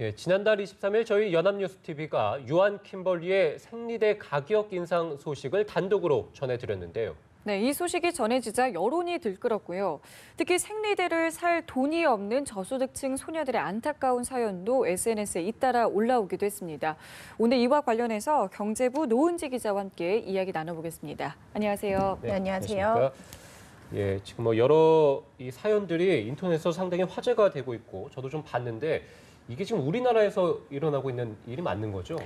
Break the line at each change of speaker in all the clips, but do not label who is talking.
예, 지난달 23일 저희 연합뉴스TV가 유한 킴벌리의 생리대 가격 인상 소식을 단독으로 전해드렸는데요.
네, 이 소식이 전해지자 여론이 들끓었고요. 특히 생리대를 살 돈이 없는 저소득층 소녀들의 안타까운 사연도 SNS에 잇따라 올라오기도 했습니다. 오늘 이와 관련해서 경제부 노은지 기자와 함께 이야기 나눠보겠습니다. 안녕하세요.
네, 안녕하세요.
안녕하십니까? 예, 지금 여러 이 사연들이 인터넷에서 상당히 화제가 되고 있고 저도 좀 봤는데 이게 지금 우리나라에서 일어나고 있는 일이 맞는 거죠?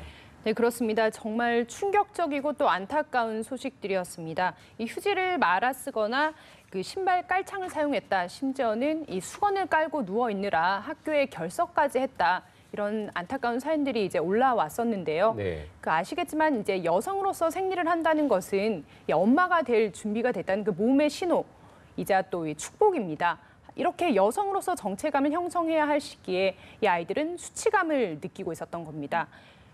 네, 그렇습니다. 정말 충격적이고 또 안타까운 소식들이었습니다. 이 휴지를 말아 쓰거나 그 신발 깔창을 사용했다. 심지어는 이 수건을 깔고 누워 있느라 학교에 결석까지 했다. 이런 안타까운 사연들이 이제 올라왔었는데요.
네.
아시겠지만 이제 여성으로서 생리를 한다는 것은 이 엄마가 될 준비가 됐다는 그 몸의 신호이자 또 이 축복입니다. 이렇게 여성으로서 정체감을 형성해야 할 시기에 이 아이들은 수치감을 느끼고 있었던 겁니다.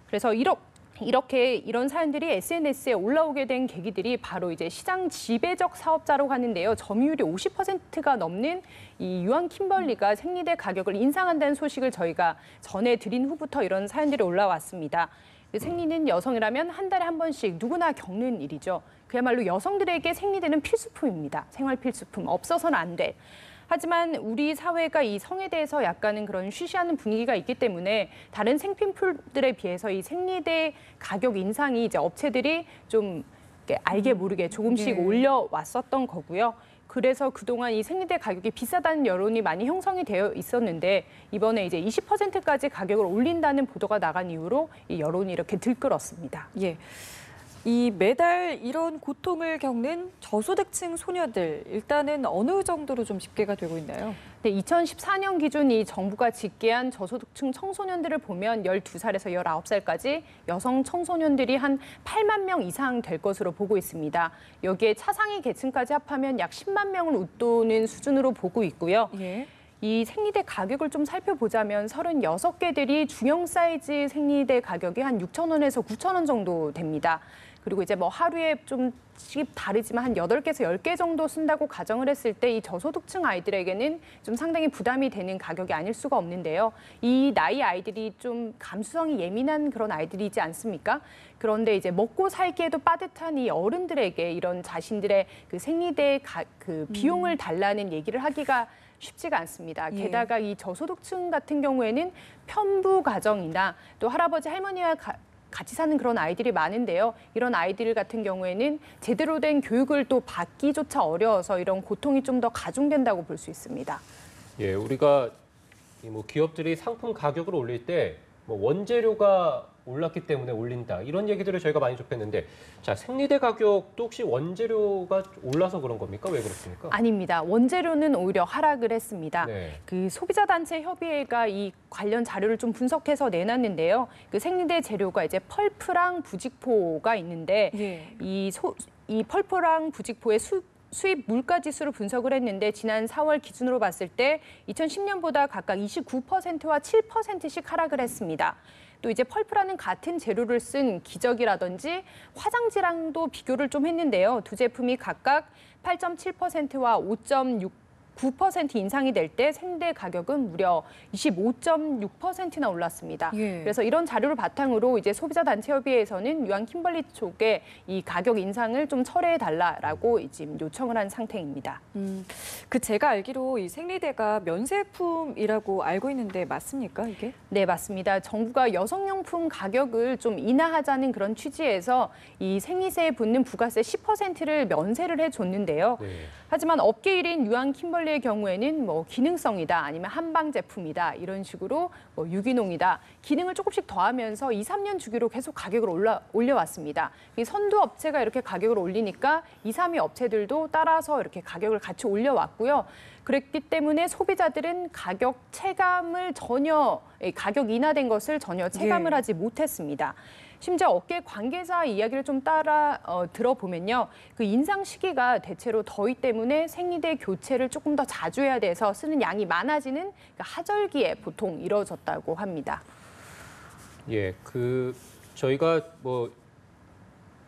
그래서 이렇게 이런 사연들이 SNS에 올라오게 된 계기들이 바로 이제 시장 지배적 사업자라고 하는데요. 점유율이 50%가 넘는 이 유한 킴벌리가 생리대 가격을 인상한다는 소식을 저희가 전해드린 후부터 이런 사연들이 올라왔습니다. 생리는 여성이라면 한 달에 한 번씩 누구나 겪는 일이죠. 그야말로 여성들에게 생리대는 필수품입니다. 생활 필수품, 없어서는 안 돼. 하지만 우리 사회가 이 성에 대해서 약간은 그런 쉬쉬하는 분위기가 있기 때문에 다른 생필품들에 비해서 이 생리대 가격 인상이 이제 업체들이 좀 알게 모르게 조금씩 올려왔었던 거고요. 그래서 그동안 이 생리대 가격이 비싸다는 여론이 많이 형성이 되어 있었는데 이번에 이제 20%까지 가격을 올린다는 보도가 나간 이후로 이 여론이 이렇게 들끓었습니다.
예. 이 매달 이런 고통을 겪는 저소득층 소녀들, 일단은 어느 정도로 좀 집계가 되고 있나요?
네, 2014년 기준 이 정부가 집계한 저소득층 청소년들을 보면 12살에서 19살까지 여성 청소년들이 한 8만 명 이상 될 것으로 보고 있습니다. 여기에 차상위 계층까지 합하면 약 10만 명을 웃도는 수준으로 보고 있고요.
예.
이 생리대 가격을 좀 살펴보자면 36개들이 중형 사이즈 생리대 가격이 한 6천 원에서 9천 원 정도 됩니다. 그리고 이제 뭐 하루에 좀씩 다르지만 한 8개에서 10개 정도 쓴다고 가정을 했을 때 이 저소득층 아이들에게는 좀 상당히 부담이 되는 가격이 아닐 수가 없는데요. 이 나이 아이들이 좀 감수성이 예민한 그런 아이들이지 않습니까? 그런데 이제 먹고 살기에도 빠듯한 이 어른들에게 이런 자신들의 그 생리대 그 비용을 달라는 얘기를 하기가 쉽지가 않습니다. 게다가 이 저소득층 같은 경우에는 편부 가정이나 또 할아버지 할머니와 같이 사는 그런 아이들이 많은데요. 이런 아이들 같은 경우에는 제대로 된 교육을 또 받기조차 어려워서 이런 고통이 좀 더 가중된다고 볼 수 있습니다.
예, 우리가 뭐 기업들이 상품 가격을 올릴 때 뭐 원재료가 올랐기 때문에 올린다 이런 얘기들을 저희가 많이 접했는데 자 생리대 가격도 혹시 원재료가 올라서 그런 겁니까? 왜 그렇습니까?
아닙니다. 원재료는 오히려 하락을 했습니다.
네.
그 소비자단체 협의회가 이 관련 자료를 좀 분석해서 내놨는데요. 그 생리대 재료가 이제 펄프랑 부직포가 있는데 이 펄프랑 부직포의 수입 물가 지수를 분석을 했는데 지난 4월 기준으로 봤을 때 2010년보다 각각 29%와 7%씩 하락을 했습니다. 또 이제 펄프라는 같은 재료를 쓴 기저귀라든지 화장지랑도 비교를 좀 했는데요. 두 제품이 각각 8.7%와 5.9% 인상이 될 때 생리대 가격은 무려 25.6%나 올랐습니다. 그래서 이런 자료를 바탕으로 이제 소비자단체협의회에서는 유한 킴벌리 쪽에 이 가격 인상을 좀 철회해달라라고 지금 요청을 한 상태입니다.
제가 알기로 이 생리대가 면세품이라고 알고 있는데 맞습니까, 이게?
네, 맞습니다. 정부가 여성용품 가격을 좀 인하하자는 그런 취지에서 이 생리대에 붙는 부가세 10%를 면세를 해줬는데요.
네.
하지만 업계 1인 유한 킴벌리의 경우에는 뭐 기능성이다 아니면 한방 제품이다 이런 식으로 뭐 유기농이다 기능을 조금씩 더하면서 2, 3년 주기로 계속 가격을 올려왔습니다. 이 선두 업체가 이렇게 가격을 올리니까 2, 3위 업체들도 따라서 이렇게 가격을 같이 올려왔고요. 그랬기 때문에 소비자들은 가격 인하된 것을 전혀 체감을 하지 못했습니다. 심지어 업계 관계자 이야기를 좀 들어보면요. 그 인상 시기가 대체로 더위 때문에 생리대 교체를 조금 더 자주 해야 돼서 쓰는 양이 많아지는 하절기에 보통 이루어졌다고 합니다.
예, 저희가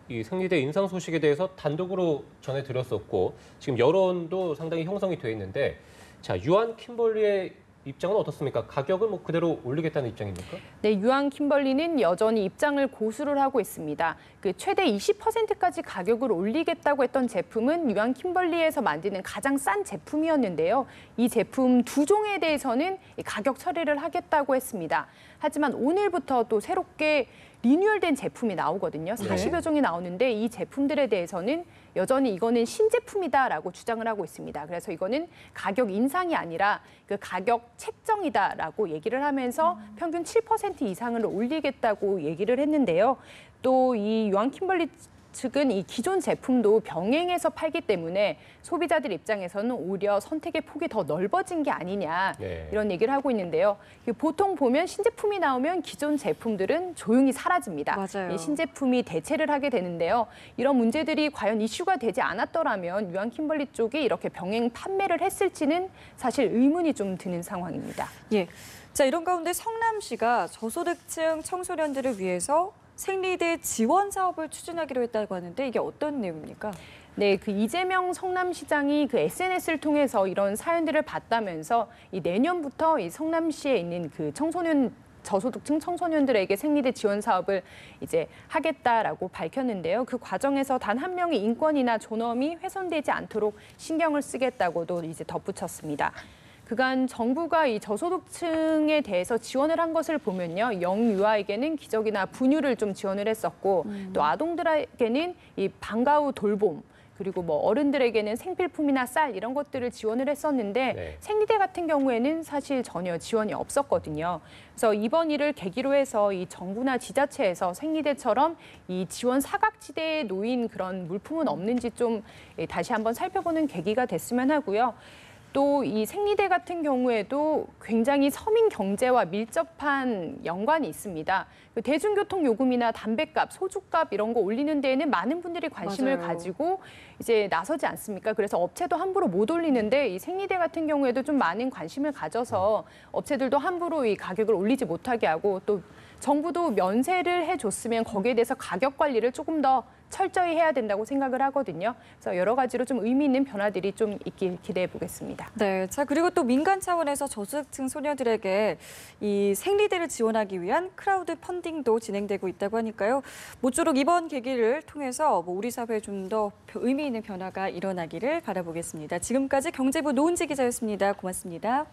이 생리대 인상 소식에 대해서 단독으로 전해드렸었고 지금 여론도 상당히 형성이 돼 있는데 자 유한 킴벌리의 입장은 어떻습니까? 가격은 뭐 그대로 올리겠다는 입장입니까?
네, 유한 킴벌리는 여전히 입장을 고수를 하고 있습니다. 그 최대 20%까지 가격을 올리겠다고 했던 제품은 유한 킴벌리에서 만드는 가장 싼 제품이었는데요. 이 제품 두 종에 대해서는 가격 처리를 하겠다고 했습니다. 하지만 오늘부터 또 새롭게 리뉴얼된 제품이 나오거든요. 40여 종이 나오는데 이 제품들에 대해서는 여전히 이거는 신제품이다라고 주장을 하고 있습니다. 그래서 이거는 가격 인상이 아니라 그 가격 책정이다라고 얘기를 하면서 평균 7% 이상을 올리겠다고 얘기를 했는데요. 또 이 유한 킴벌리 측은 이 기존 제품도 병행해서 팔기 때문에 소비자들 입장에서는 오히려 선택의 폭이 더 넓어진 게 아니냐
네.
이런 얘기를 하고 있는데요. 보통 보면 신제품이 나오면 기존 제품들은 조용히 사라집니다.
맞아요.
이 신제품이 대체를 하게 되는데요. 이런 문제들이 과연 이슈가 되지 않았더라면 유한 킴벌리 쪽이 이렇게 병행 판매를 했을지는 사실 의문이 좀 드는 상황입니다.
예. 자, 이런 가운데 성남시가 저소득층 청소년들을 위해서 생리대 지원 사업을 추진하기로 했다고 하는데 이게 어떤 내용입니까?
네, 그 이재명 성남시장이 그 SNS를 통해서 이런 사연들을 봤다면서 이 내년부터 이 성남시에 있는 그 저소득층 청소년들에게 생리대 지원 사업을 이제 하겠다라고 밝혔는데요. 그 과정에서 단 한 명의 인권이나 존엄이 훼손되지 않도록 신경을 쓰겠다고도 이제 덧붙였습니다. 그간 정부가 이 저소득층에 대해서 지원을 한 것을 보면요. 영유아에게는 기저귀나 분유를 좀 지원을 했었고 또 아동들에게는 이 방과 후 돌봄 그리고 뭐 어른들에게는 생필품이나 쌀 이런 것들을 지원을 했었는데
네.
생리대 같은 경우에는 사실 전혀 지원이 없었거든요. 그래서 이번 일을 계기로 해서 이 정부나 지자체에서 생리대처럼 이 지원 사각지대에 놓인 그런 물품은 없는지 좀 다시 한번 살펴보는 계기가 됐으면 하고요. 또 이 생리대 같은 경우에도 굉장히 서민 경제와 밀접한 연관이 있습니다. 그 대중교통 요금이나 담배값, 소주값 이런 거 올리는 데에는 많은 분들이 관심을
맞아요.
가지고 이제 나서지 않습니까? 그래서 업체도 함부로 못 올리는데 이 생리대 같은 경우에도 좀 많은 관심을 가져서 업체들도 함부로 이 가격을 올리지 못하게 하고 또 정부도 면세를 해줬으면 거기에 대해서 가격 관리를 조금 더 철저히 해야 된다고 생각을 하거든요. 그래서 여러 가지로 좀 의미 있는 변화들이 좀 있길 기대해 보겠습니다.
네, 자 그리고 또 민간 차원에서 저소득층 소녀들에게 이 생리대를 지원하기 위한 크라우드 펀딩도 진행되고 있다고 하니까요. 모쪼록 이번 계기를 통해서 우리 사회에 좀 더 의미 있는 변화가 일어나기를 바라보겠습니다. 지금까지 경제부 노은지 기자였습니다. 고맙습니다.